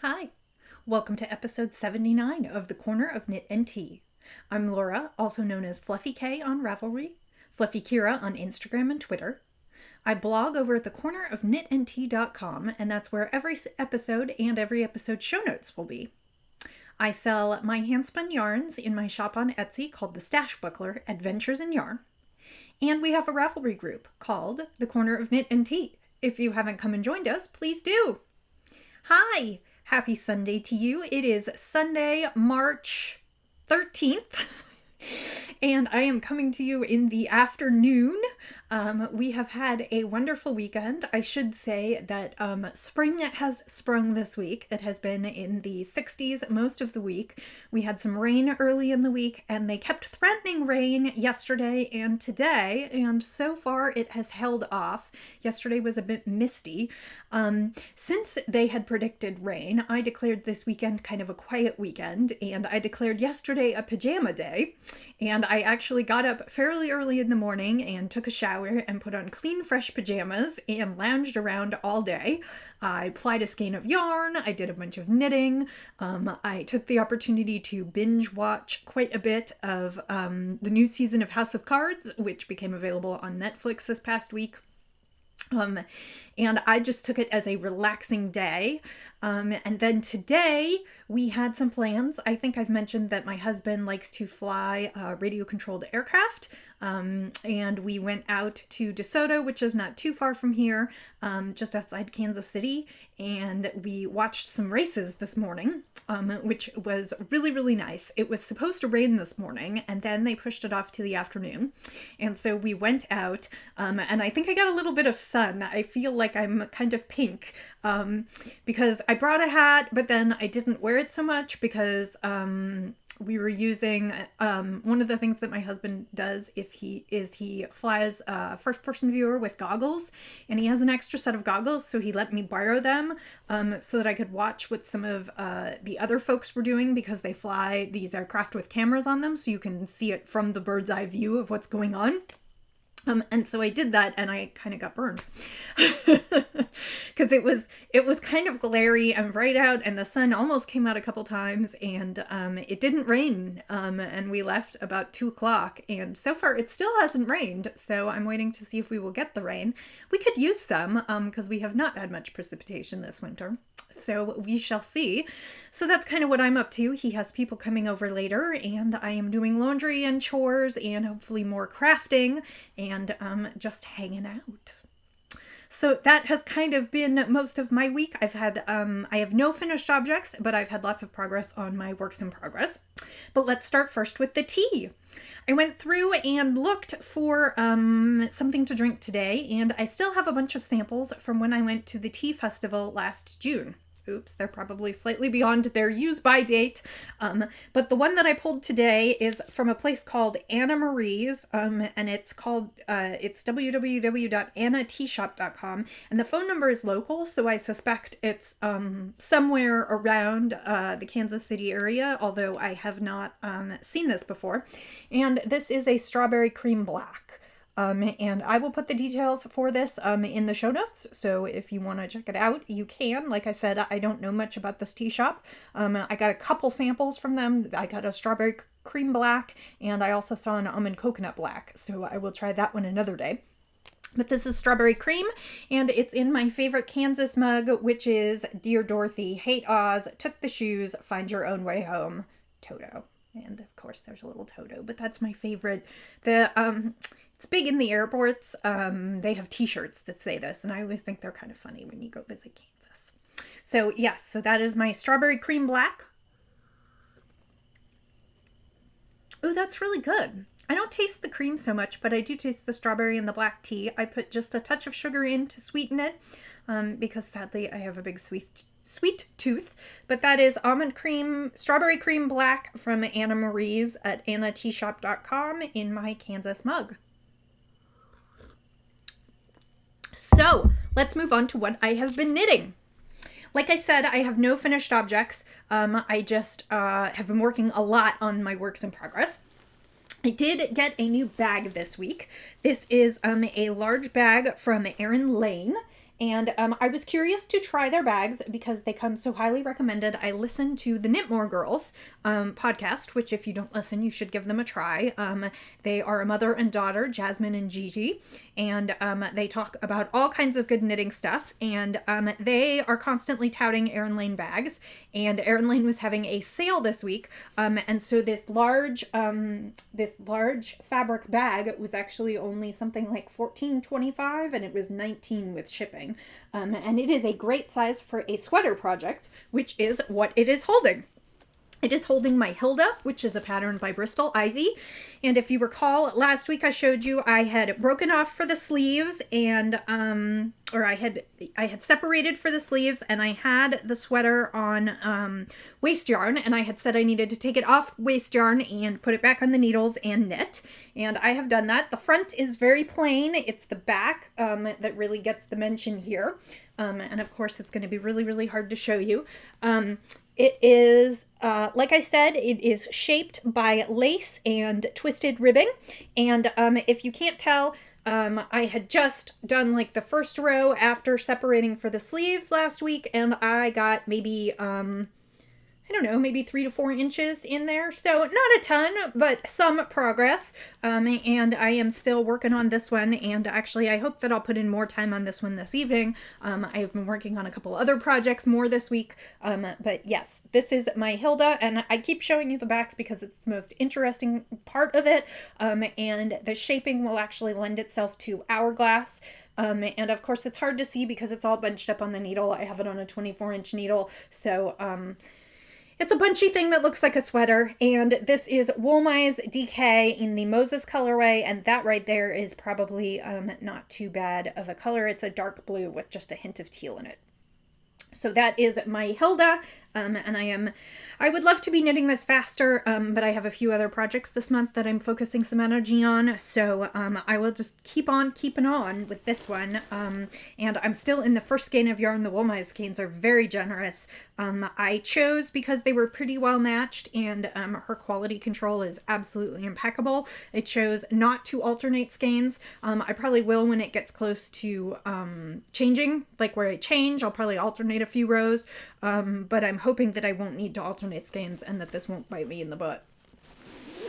Hi, welcome to episode 79 of The Corner of Knit and Tea. I'm Laura, also known as Fluffy K on Ravelry, Fluffy Kira on Instagram and Twitter. I blog over at thecornerofknitandtea.com, and that's where every episode and every episode show notes will be. I sell my handspun yarns in my shop on Etsy called The Stash Buckler Adventures in Yarn. And we have a Ravelry group called The Corner of Knit and Tea. If you haven't come and joined us, please do. Hi! Happy Sunday to you. It is Sunday, March 13th, and I am coming to you in the afternoon. We have had a wonderful weekend. I should say that spring has sprung this week. It has been in the 60s most of the week. We had some rain early in the week, and they kept threatening rain yesterday and today, and so far it has held off. Yesterday was a bit misty. Since they had predicted rain, I declared this weekend kind of a quiet weekend, and I declared yesterday a pajama day, and I actually got up fairly early in the morning and took a shower and put on clean, fresh pajamas and lounged around all day. I plied a skein of yarn, I did a bunch of knitting, I took the opportunity to binge watch quite a bit of the new season of House of Cards, which became available on Netflix this past week. And I just took it as a relaxing day. And then today we had some plans. I think I've mentioned that my husband likes to fly radio-controlled aircraft. And we went out to DeSoto, which is not too far from here, just outside Kansas City. And we watched some races this morning, which was really, really nice. It was supposed to rain this morning, and then they pushed it off to the afternoon. And so we went out, and I think I got a little bit of sun. I feel like I'm kind of pink, because I brought a hat, but then I didn't wear it so much because we were using one of the things that my husband does if he flies a first person viewer with goggles, and he has an extra set of goggles, so he let me borrow them so that I could watch what some of the other folks were doing, because they fly these aircraft with cameras on them so you can see it from the bird's eye view of what's going on. And so I did that, and I kind of got burned because it was kind of glary and bright out, and the sun almost came out a couple times, and it didn't rain, and we left about 2 o'clock, and so far it still hasn't rained, so I'm waiting to see if we will get the rain. We could use some because we have not had much precipitation this winter. So we shall see. So that's kind of what I'm up to. He has people coming over later, and I am doing laundry and chores and hopefully more crafting and just hanging out. So that has kind of been most of my week. I have no finished objects, but I've had lots of progress on my works in progress. But let's start first with the tea. I went through and looked for something to drink today, and I still have a bunch of samples from when I went to the tea festival last June. Oops, they're probably slightly beyond their use-by date. But the one that I pulled today is from a place called Anna Marie's, and it's www.annateashop.com, and the phone number is local, so I suspect it's somewhere around the Kansas City area, although I have not seen this before. And this is a strawberry cream black. And I will put the details for this in the show notes, so if you want to check it out, you can. Like I said, I don't know much about this tea shop. I got a couple samples from them. I got a strawberry cream black, and I also saw an almond coconut black, so I will try that one another day. But this is strawberry cream, and it's in my favorite Kansas mug, which is Dear Dorothy, Hate Oz, Took the Shoes, Find Your Own Way Home, Toto. And of course there's a little Toto, but that's my favorite. It's big in the airports. They have t-shirts that say this, and I always think they're kind of funny when you go visit Kansas. So yes, so that is my strawberry cream black. Oh, that's really good. I don't taste the cream so much, but I do taste the strawberry and the black tea. I put just a touch of sugar in to sweeten it, because sadly I have a big sweet tooth. But that is almond cream, strawberry cream black from Anna Marie's at annateashop.com in my Kansas mug. So let's move on to what I have been knitting. Like I said, I have no finished objects. I just have been working a lot on my works in progress. I did get a new bag this week. This is a large bag from Erin Lane, And I was curious to try their bags because they come so highly recommended. I listened to the Knitmore Girls podcast, which if you don't listen, you should give them a try. They are a mother and daughter, Jasmine and Gigi, and they talk about all kinds of good knitting stuff. And they are constantly touting Erin Lane bags. And Erin Lane was having a sale this week, and so this large fabric bag was actually only something like $14.25, and it was $19 with shipping. And it is a great size for a sweater project, which is what it is holding. It is holding my Hilda, which is a pattern by Bristol Ivy. And if you recall, last week I showed you I had broken off for the sleeves and, or I had separated for the sleeves, and I had the sweater on waste yarn, and I had said I needed to take it off waste yarn and put it back on the needles and knit. And I have done that. The front is very plain. It's the back that really gets the mention here. And of course it's going to be really, really hard to show you. It is, like I said, it is shaped by lace and twisted ribbing. And if you can't tell, I had just done like the first row after separating for the sleeves last week, and I got maybe, I don't know, maybe 3 to 4 inches in there. So not a ton, but some progress. And I am still working on this one. And actually, I hope that I'll put in more time on this one this evening. I have been working on a couple other projects more this week. But yes, this is my Hilda. And I keep showing you the back because it's the most interesting part of it. And the shaping will actually lend itself to hourglass. And of course, it's hard to see because it's all bunched up on the needle. I have it on a 24-inch needle. So, it's a bunchy thing that looks like a sweater, and this is Woolmize DK in the Moses colorway, and that right there is probably not too bad of a color. It's a dark blue with just a hint of teal in it. So that is my Hilda, and I would love to be knitting this faster, but I have a few other projects this month that I'm focusing some energy on, so I will just keep on keeping on with this one, and I'm still in the first skein of yarn. The Woolmize skeins are very generous. I chose because they were pretty well matched, and her quality control is absolutely impeccable. I chose not to alternate skeins. I probably will when it gets close to changing, like where I change, I'll probably alternate a few rows, but I'm hoping that I won't need to alternate skeins and that this won't bite me in the butt.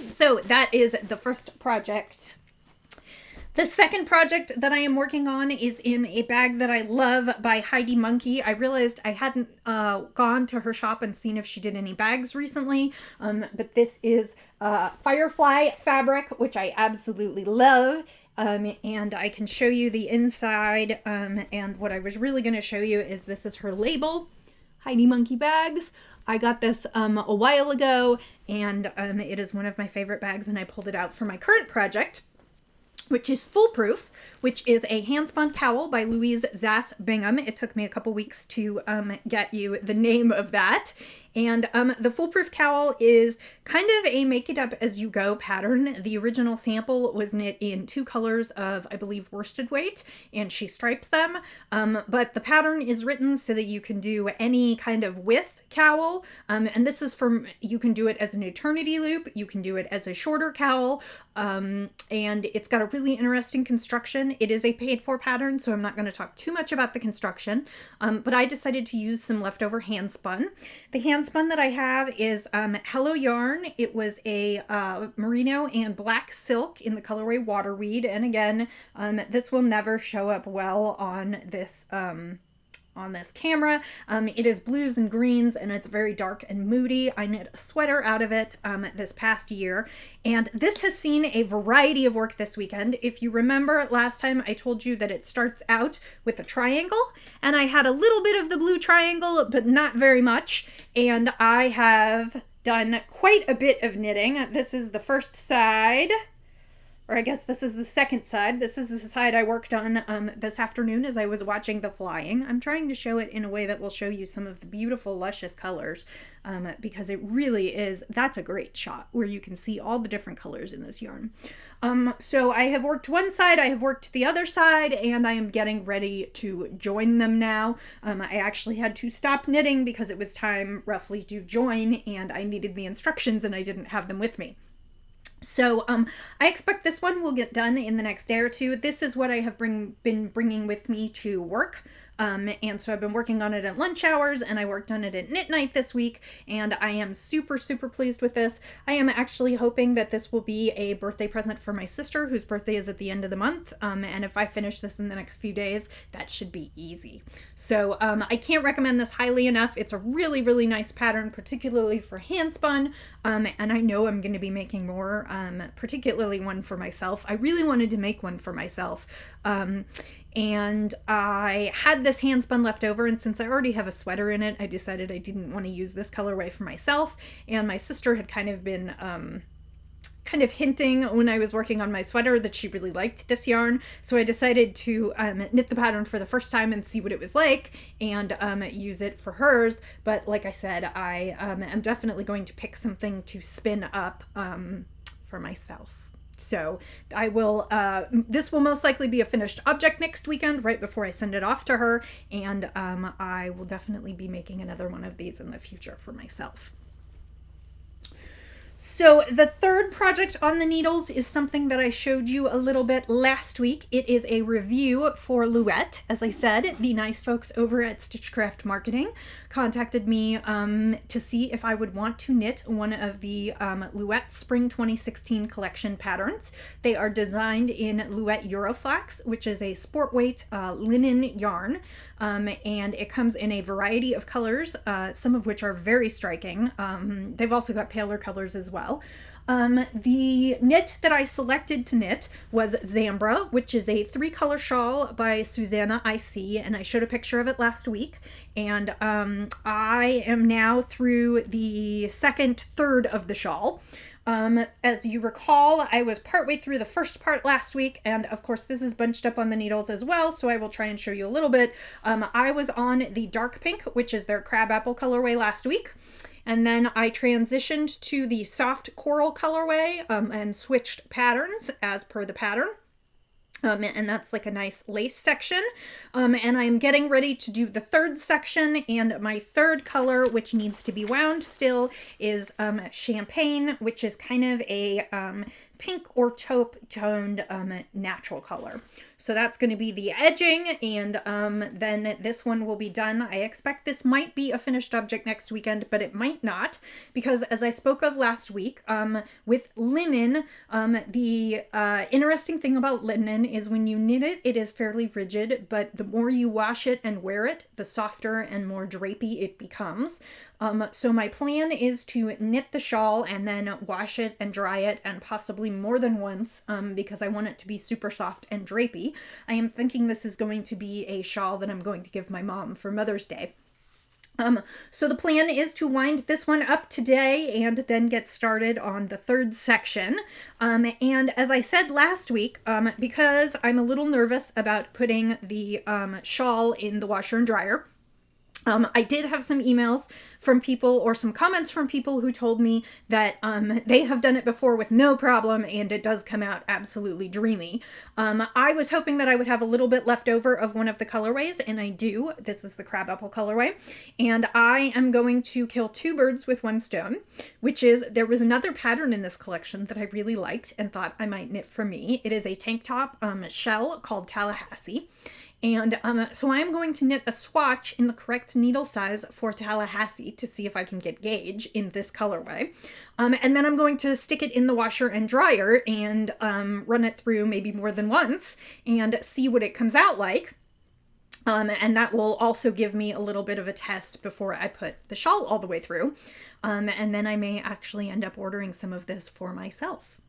So that is the first project. The second project that I am working on is in a bag that I love by Heidi Monkey. I realized I hadn't gone to her shop and seen if she did any bags recently, but this is Firefly fabric, which I absolutely love. And I can show you the inside, and what I was really going to show you is this is her label, Heidi Monkey Bags. I got this a while ago, and it is one of my favorite bags, and I pulled it out for my current project, which is Foolproof, which is a hand-spun cowl by Louise Zass Bingham. It took me a couple weeks to get you the name of that. And the Foolproof cowl is kind of a make-it-up-as-you-go pattern. The original sample was knit in 2 colors of, I believe, worsted weight, and she stripes them. But the pattern is written so that you can do any kind of width cowl. And this is you can do it as an eternity loop, you can do it as a shorter cowl, and it's got a really interesting construction. It is a paid-for pattern, so I'm not going to talk too much about the construction, but I decided to use some leftover hand-spun. The hand-spun that I have is Hello Yarn. It was a merino and black silk in the colorway Waterweed, and again, this will never show up well on this camera. It is blues and greens, and it's very dark and moody. I knit a sweater out of it this past year, and this has seen a variety of work this weekend. If you remember last time, I told you that it starts out with a triangle, and I had a little bit of the blue triangle, but not very much, and I have done quite a bit of knitting. This is the first side. Or I guess this is the second side. This is the side I worked on this afternoon as I was watching the flying. I'm trying to show it in a way that will show you some of the beautiful, luscious colors, because it really is, that's a great shot where you can see all the different colors in this yarn. So I have worked one side, I have worked the other side, and I am getting ready to join them now. I actually had to stop knitting because it was time roughly to join, and I needed the instructions and I didn't have them with me. So I expect this one will get done in the next day or two. This is what I have been bringing with me to work. And so I've been working on it at lunch hours, and I worked on it at knit night this week, and I am super, super pleased with this. I am actually hoping that this will be a birthday present for my sister, whose birthday is at the end of the month. And if I finish this in the next few days, that should be easy. So I can't recommend this highly enough. It's a really, really nice pattern, particularly for hand spun. And I know I'm going to be making more, particularly one for myself. I really wanted to make one for myself. And I had this hand spun left over, and since I already have a sweater in it, I decided I didn't want to use this colorway for myself. And my sister had kind of been hinting when I was working on my sweater that she really liked this yarn. So I decided to knit the pattern for the first time and see what it was like, and use it for hers. But like I said, I am definitely going to pick something to spin up for myself. So I will, this will most likely be a finished object next weekend, right before I send it off to her. And I will definitely be making another one of these in the future for myself. So the third project on the needles is something that I showed you a little bit last week. It is a review for Luetta. As I said, the nice folks over at Stitchcraft Marketing contacted me to see if I would want to knit one of the Luetta Spring 2016 collection patterns. They are designed in Luetta Euroflax, which is a sport weight linen yarn. And it comes in a variety of colors, some of which are very striking. They've also got paler colors as well. The knit that I selected to knit was Zambra, which is a 3-color shawl by Susanna IC, and I showed a picture of it last week. And I am now through the second third of the shawl. As you recall, I was partway through the first part last week, and of course this is bunched up on the needles as well, so I will try and show you a little bit. I was on the dark pink, which is their crabapple colorway last week, and then I transitioned to the soft coral colorway and switched patterns as per the pattern. And that's like a nice lace section. And I'm getting ready to do the third section, and my third color, which needs to be wound still, is champagne, which is kind of a pink or taupe toned natural color. So that's going to be the edging, and then this one will be done. I expect this might be a finished object next weekend, but it might not, because as I spoke of last week, with linen, the interesting thing about linen is when you knit it, it is fairly rigid, but the more you wash it and wear it, the softer and more drapey it becomes. So my plan is to knit the shawl and then wash it and dry it, and possibly more than once, because I want it to be super soft and drapey. I am thinking this is going to be a shawl that I'm going to give my mom for Mother's Day. So the plan is to wind this one up today and then get started on the third section. And as I said last week, because I'm a little nervous about putting the shawl in the washer and dryer, I did have some emails from people, or some comments from people, who told me that they have done it before with no problem, and it does come out absolutely dreamy. I was hoping that I would have a little bit left over of one of the colorways, and I do. This is the crabapple colorway, and I am going to kill 2 birds with 1 stone, which is, there was another pattern in this collection that I really liked and thought I might knit for me. It is a tank top shell called Tallahassee. And so I am going to knit a swatch in the correct needle size for Tallahassee to see if I can get gauge in this colorway. And then I'm going to stick it in the washer and dryer and run it through maybe more than once and see what it comes out like. And that will also give me a little bit of a test before I put the shawl all the way through. And then I may actually end up ordering some of this for myself.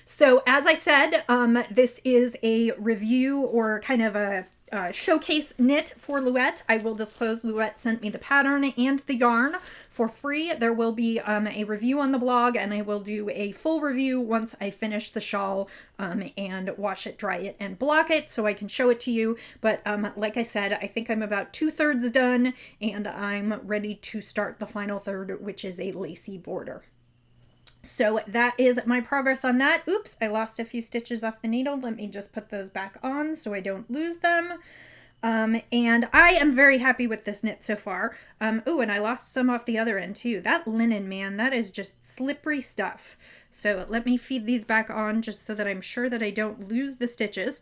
So as I said, this is a review, or kind of a showcase knit for Luetta. I will disclose Luetta sent me the pattern and the yarn for free. There will be a review on the blog, and I will do a full review once I finish the shawl and wash it, dry it, and block it so I can show it to you. But like I said, I think I'm about 2/3 done, and I'm ready to start the final third, which is a lacy border. So that is my progress on that. Oops, I lost a few stitches off the needle. Let me just put those back on so I don't lose them. And I am very happy with this knit so far. Oh, and I lost some off the other end too. That linen, man, that is just slippery stuff. So let me feed these back on just so that I'm sure that I don't lose the stitches.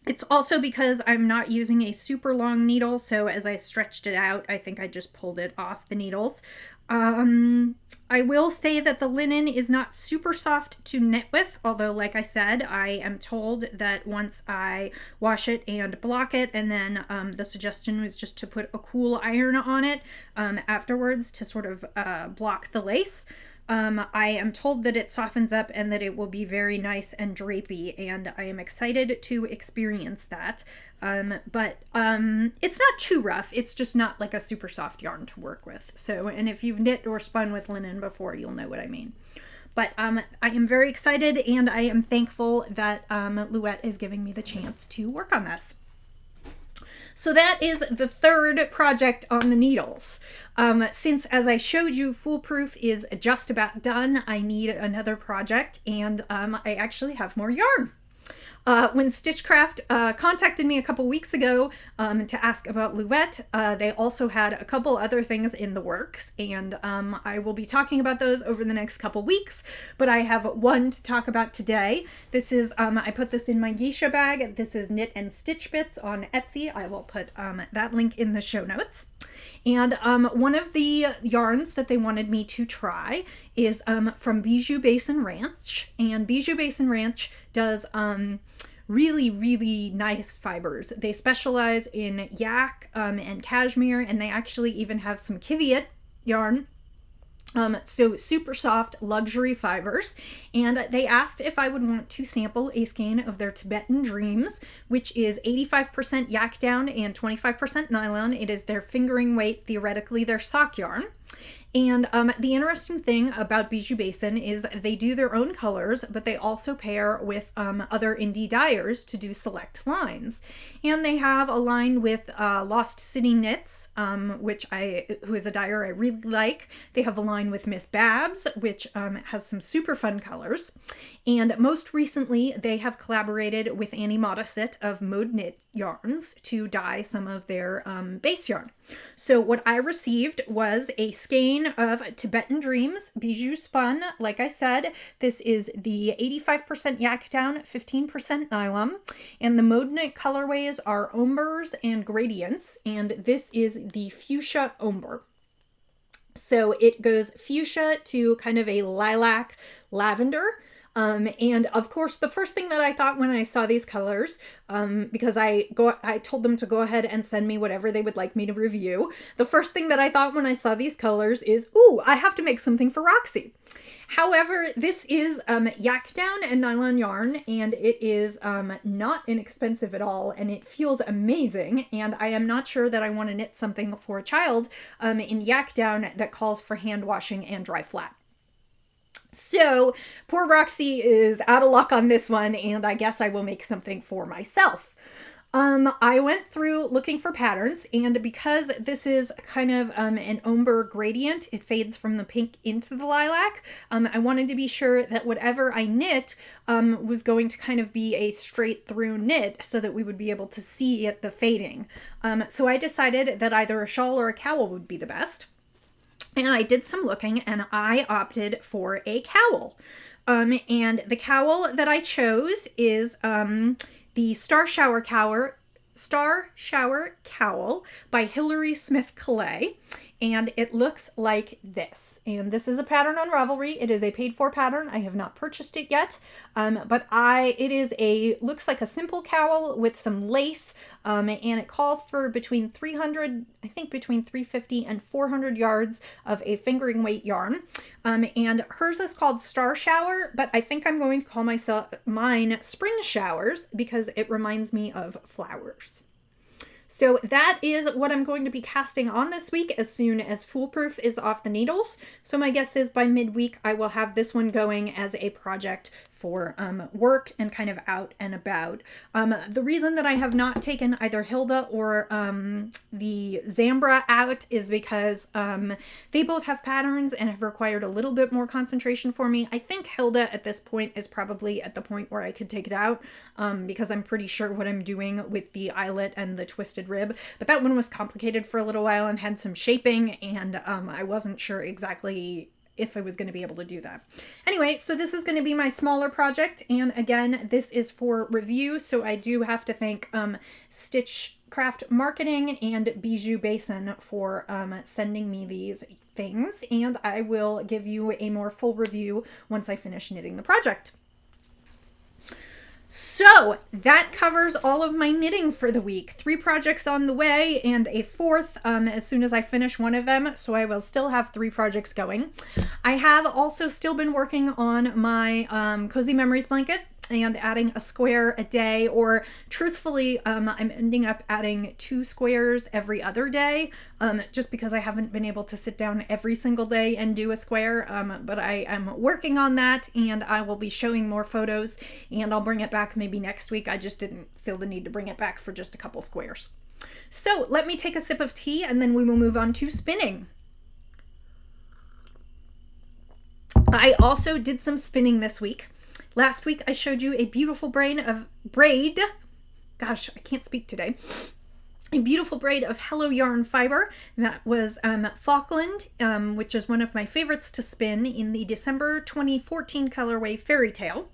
It's also because I'm not using a super long needle, so as I stretched it out, I think I just pulled it off the needles. I will say that the linen is not super soft to knit with, although like I said, I am told that once I wash it and block it, and then the suggestion was just to put a cool iron on it afterwards to sort of block the lace. I am told that it softens up and that it will be very nice and drapey, and I am excited to experience that. But it's not too rough. It's just not like a super soft yarn to work with. So, and if you've knit or spun with linen before, you'll know what I mean. But I am very excited, and I am thankful that Luetta is giving me the chance to work on this. So that is the third project on the needles. Since, as I showed you, Foolproof is just about done, I need another project, and I actually have more yarn. When Stitchcraft contacted me a couple weeks ago to ask about Luetta, they also had a couple other things in the works, and I will be talking about those over the next couple weeks, but I have one to talk about today. This is, I put this in my geisha bag. This is Knit and Stitch Bits on Etsy. I will put that link in the show notes. And one of the yarns that they wanted me to try is from Bisous Basin Ranch, and Bisous Basin Ranch does really, really nice fibers. They specialize in yak and cashmere, and they actually even have some Kiviot yarn. So super soft luxury fibers, and they asked if I would want to sample a skein of their Tibetan Dreams, which is 85% yak down and 25% nylon. It is their fingering weight, theoretically their sock yarn. And the interesting thing about Bijou Basin is they do their own colors, but they also pair with other indie dyers to do select lines. And they have a line with Lost City Knits, who is a dyer I really like. They have a line with Miss Babs, which has some super fun colors. And most recently, they have collaborated with Annie Modisett of Mode Knit Yarns to dye some of their base yarn. So what I received was a skein of Tibetan Dreams Bijou spun. Like I said, this is the 85% yak down, 15% nylon, and the Mode Knit colorways are ombres and gradients, and this is the fuchsia ombre. So it goes fuchsia to kind of a lilac lavender. And of course, the first thing that I thought when I saw these colors, because I told them to go ahead and send me whatever they would like me to review. The first thing that I thought when I saw these colors is, ooh, I have to make something for Roxy. However, this is yak down and nylon yarn, and it is not inexpensive at all, and it feels amazing. And I am not sure that I want to knit something for a child in yak down that calls for hand washing and dry flat. So poor Roxy is out of luck on this one, and I guess I will make something for myself. I went through looking for patterns, and because this is kind of an ombre gradient, it fades from the pink into the lilac. I wanted to be sure that whatever I knit was going to kind of be a straight through knit so that we would be able to see it, the fading. So I decided that either a shawl or a cowl would be the best. And I did some looking, and I opted for a cowl. And the cowl that I chose is the Star Shower Cowl by Hilary Smith Calais. And it looks like this. And this is a pattern on Ravelry. It is a paid for pattern. I have not purchased it yet. But it looks like a simple cowl with some lace. And it calls for between 350 and 400 yards of a fingering weight yarn. And hers is called Star Shower, but I think I'm going to call mine Spring Showers because it reminds me of flowers. So that is what I'm going to be casting on this week as soon as Foolproof is off the needles. So my guess is by midweek I will have this one going as a project for work and kind of out and about. The reason that I have not taken either Hilda or the Zambra out is because they both have patterns and have required a little bit more concentration for me. I think Hilda at this point is probably at the point where I could take it out because I'm pretty sure what I'm doing with the eyelet and the twisted rib. But that one was complicated for a little while and had some shaping, and I wasn't sure exactly if I was going to be able to do that. Anyway, so this is going to be my smaller project, and again, this is for review, so I do have to thank Stitchcraft Marketing and Bisous Basin for sending me these things, and I will give you a more full review once I finish knitting the project. So that covers all of my knitting for the week. 3 projects on the way and a 4th as soon as I finish one of them. So I will still have 3 projects going. I have also still been working on my Cozy Memories blanket and adding a square a day, or truthfully, I'm ending up adding 2 squares every other day, just because I haven't been able to sit down every single day and do a square, but I am working on that, and I will be showing more photos, and I'll bring it back maybe next week. I just didn't feel the need to bring it back for just a couple squares. So let me take a sip of tea, and then we will move on to spinning. I also did some spinning this week. Last week, I showed you a beautiful braid. Gosh, I can't speak today. A beautiful braid of Hello Yarn fiber. That was Falkland, which is one of my favorites to spin in the December 2014 colorway Fairy Tale.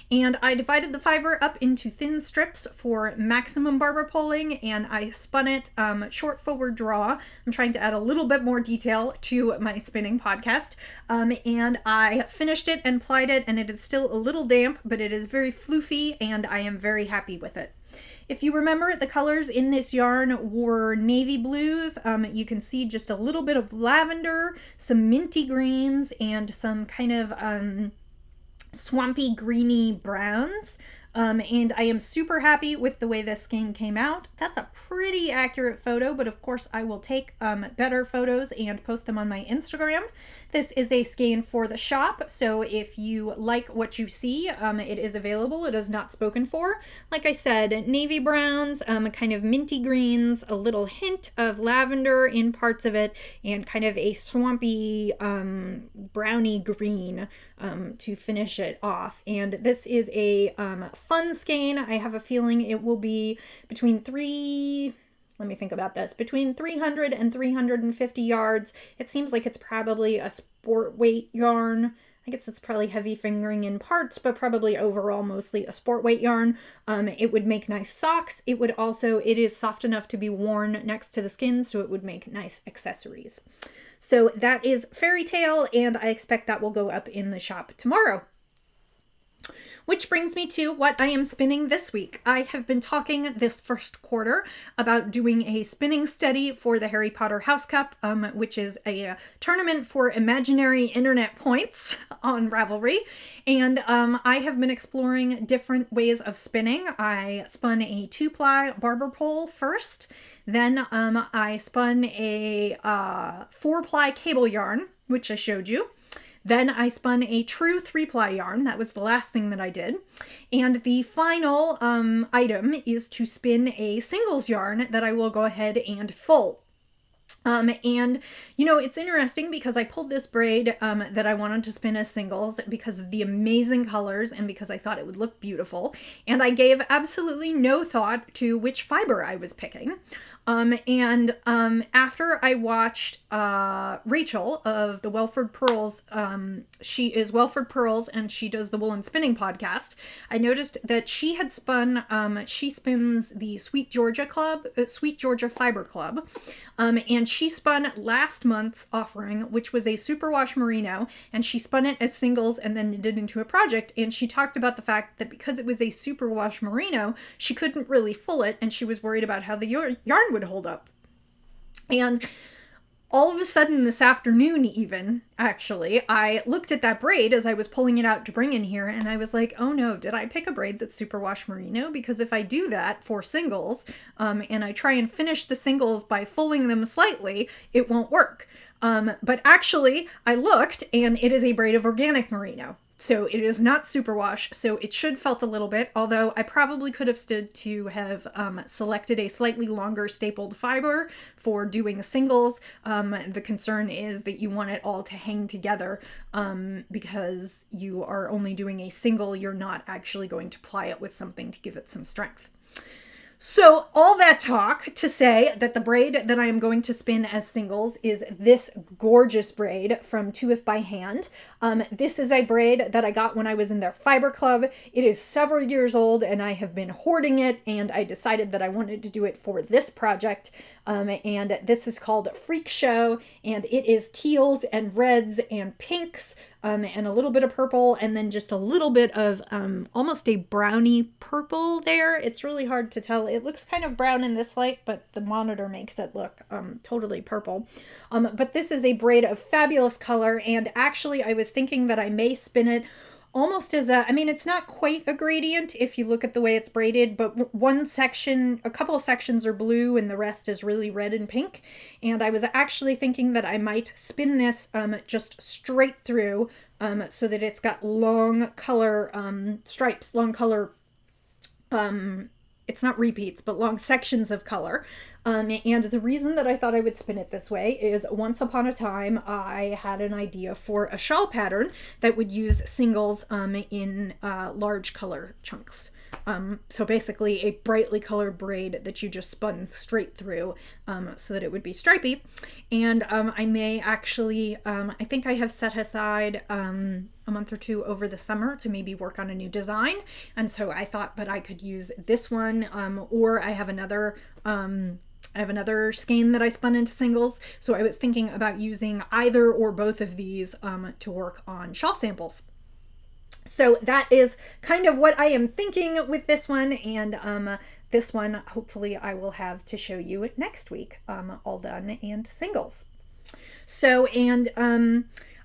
And I divided the fiber up into thin strips for maximum barber pulling, and I spun it short forward draw. I'm trying to add a little bit more detail to my spinning podcast. And I finished it and plied it, and it is still a little damp, but it is very floofy, and I am very happy with it. If you remember, the colors in this yarn were navy blues. You can see just a little bit of lavender, some minty greens, and some kind of swampy greeny browns, and I am super happy with the way this skein came out. That's a pretty accurate photo, but of course I will take better photos and post them on my Instagram. This is a skein for the shop, so if you like what you see, it is available. It is not spoken for. Like I said, navy browns, kind of minty greens, a little hint of lavender in parts of it, and kind of a swampy browny green to finish it off. And this is a fun skein. I have a feeling it will be between between 300 and 350 yards. It seems like it's probably a sport weight yarn. I guess it's probably heavy fingering in parts, but probably overall mostly a sport weight yarn. It would make nice socks. It is soft enough to be worn next to the skin, so it would make nice accessories. So that is Fairy Tale, and I expect that will go up in the shop tomorrow. Which brings me to what I am spinning this week. I have been talking this first quarter about doing a spinning study for the Harry Potter House Cup, which is a tournament for imaginary internet points on Ravelry. And I have been exploring different ways of spinning. I spun a 2-ply barber pole first. Then I spun a 4-ply cable yarn, which I showed you. Then I spun a true 3-ply yarn. That was the last thing that I did. And the final item is to spin a singles yarn that I will go ahead and full. And you know, it's interesting because I pulled this braid that I wanted to spin as singles because of the amazing colors and because I thought it would look beautiful. And I gave absolutely no thought to which fiber I was picking. After I watched Rachel of the Welford Pearls, she is Welford Pearls and she does the Woolen Spinning podcast, I noticed that she had spun, she spins the Sweet Georgia Fiber Club, and she spun last month's offering, which was a superwash merino, and she spun it as singles and then knitted into a project, and she talked about the fact that because it was a superwash merino, she couldn't really full it, and she was worried about how the yarn would hold up. And all of a sudden this afternoon even, actually, I looked at that braid as I was pulling it out to bring in here, and I was like, oh no, did I pick a braid that's superwash merino? Because if I do that for singles, and I try and finish the singles by fulling them slightly, it won't work. But actually, I looked, and it is a braid of organic merino. So it is not superwash, so it should felt a little bit, although I probably could have stood to have selected a slightly longer stapled fiber for doing singles. The concern is that you want it all to hang together because you are only doing a single. You're not actually going to ply it with something to give it some strength. So all that talk to say that the braid that I am going to spin as singles is this gorgeous braid from 2If by Hand. This is a braid that I got when I was in their fiber club. It is several years old and I have been hoarding it, and I decided that I wanted to do it for this project. And this is called Freak Show, and it is teals and reds and pinks and a little bit of purple, and then just a little bit of almost a browny purple there. It's really hard to tell. It looks kind of brown in this light, but the monitor makes it look totally purple. But this is a braid of fabulous color, and actually I was thinking that I may spin it almost as a, I mean, it's not quite a gradient if you look at the way it's braided, but one section, a couple of sections are blue and the rest is really red and pink. And I was actually thinking that I might spin this just straight through so that it's got long color stripes, long color, it's not repeats, but long sections of color. And the reason that I thought I would spin it this way is once upon a time, I had an idea for a shawl pattern that would use singles in large color chunks. So basically a brightly colored braid that you just spun straight through so that it would be stripy. And I may actually, I think I have set aside a month or two over the summer to maybe work on a new design. And so I thought that I could use this one or I have another skein that I spun into singles. So I was thinking about using either or both of these to work on shawl samples. So that is kind of what I am thinking with this one, and this one hopefully I will have to show you next week, all done and singles. So, and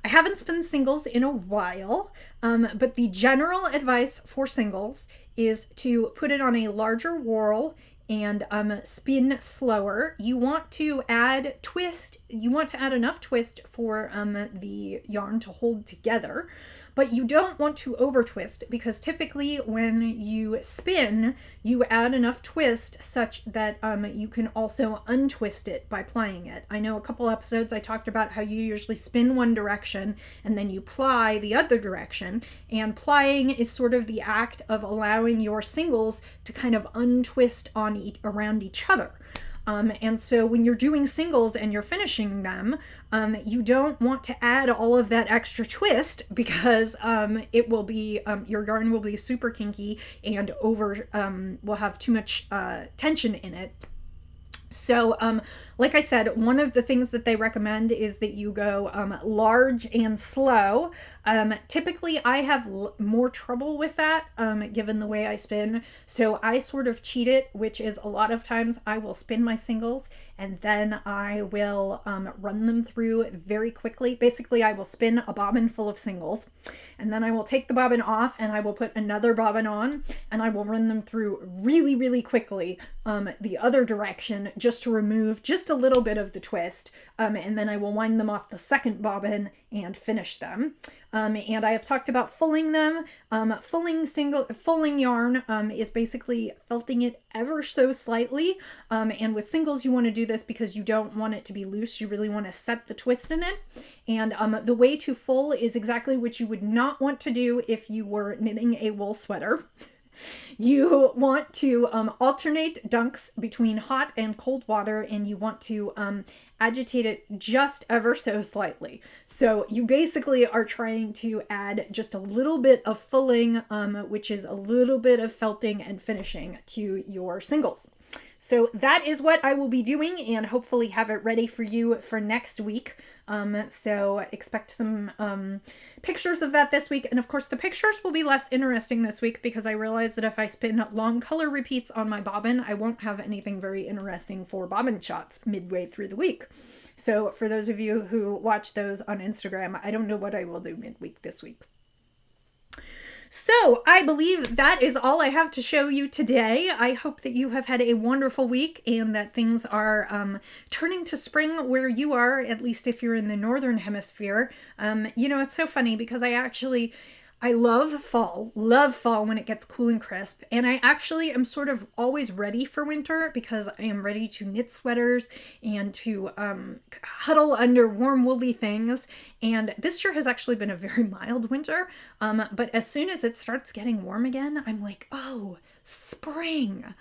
I haven't spun singles in a while, but the general advice for singles is to put it on a larger whorl and spin slower. You want to add twist, you want to add enough twist for the yarn to hold together, but you don't want to over twist, because typically when you spin, you add enough twist such that you can also untwist it by plying it. I know a couple episodes I talked about how you usually spin one direction and then you ply the other direction, and plying is sort of the act of allowing your singles to kind of untwist on around each other. And so when you're doing singles and you're finishing them, you don't want to add all of that extra twist, because it will be, your yarn will be super kinky and will have too much tension in it. So, like I said, one of the things that they recommend is that you go large and slow. Typically, I have more trouble with that, given the way I spin. So I sort of cheat it, which is a lot of times I will spin my singles and then I will run them through very quickly. Basically, I will spin a bobbin full of singles, and then I will take the bobbin off and I will put another bobbin on, and I will run them through really, really quickly the other direction, just to remove just a little bit of the twist, and then I will wind them off the second bobbin and finish them. And I have talked about fulling them. Fulling yarn is basically felting it ever so slightly. And with singles, you want to do this because you don't want it to be loose. You really want to set the twist in it. And the way to full is exactly what you would not want to do if you were knitting a wool sweater. You want to alternate dunks between hot and cold water, and you want to agitate it just ever so slightly. So you basically are trying to add just a little bit of fulling, which is a little bit of felting and finishing to your singles. So that is what I will be doing, and hopefully have it ready for you for next week. So expect some pictures of that this week. And of course, the pictures will be less interesting this week because I realize that if I spin long color repeats on my bobbin, I won't have anything very interesting for bobbin shots midway through the week. So for those of you who watch those on Instagram, I don't know what I will do midweek this week. So I believe that is all I have to show you today. I hope that you have had a wonderful week and that things are turning to spring where you are, at least if you're in the northern hemisphere. You know, it's so funny because I love fall when it gets cool and crisp. And I actually am sort of always ready for winter because I am ready to knit sweaters and to huddle under warm woolly things. And this year has actually been a very mild winter. But as soon as it starts getting warm again, I'm like, oh, spring.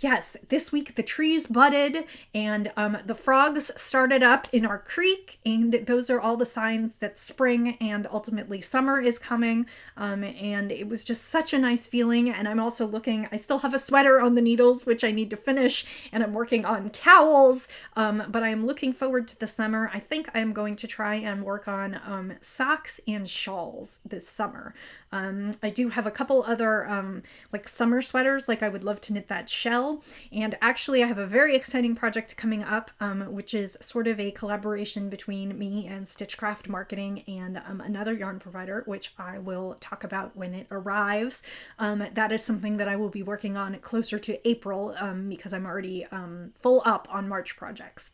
Yes, this week the trees budded and the frogs started up in our creek, and those are all the signs that spring and ultimately summer is coming. And it was just such a nice feeling. And I'm also I still have a sweater on the needles, which I need to finish, and I'm working on cowls. But I'm looking forward to the summer. I think I'm going to try and work on socks and shawls this summer. I do have a couple other like summer sweaters, like I would love to knit that shell. And actually I have a very exciting project coming up, which is sort of a collaboration between me and Stitchcraft Marketing and another yarn provider, which I will talk about when it arrives. That is something that I will be working on closer to April because I'm already full up on March projects.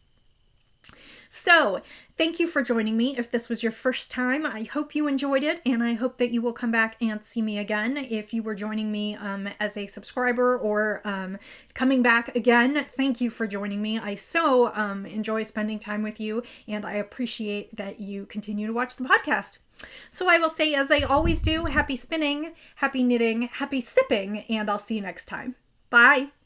So, thank you for joining me. If this was your first time, I hope you enjoyed it, and I hope that you will come back and see me again. If you were joining me as a subscriber or coming back again, thank you for joining me. I so enjoy spending time with you, and I appreciate that you continue to watch the podcast. So I will say, as I always do, happy spinning, happy knitting, happy sipping, and I'll see you next time. Bye!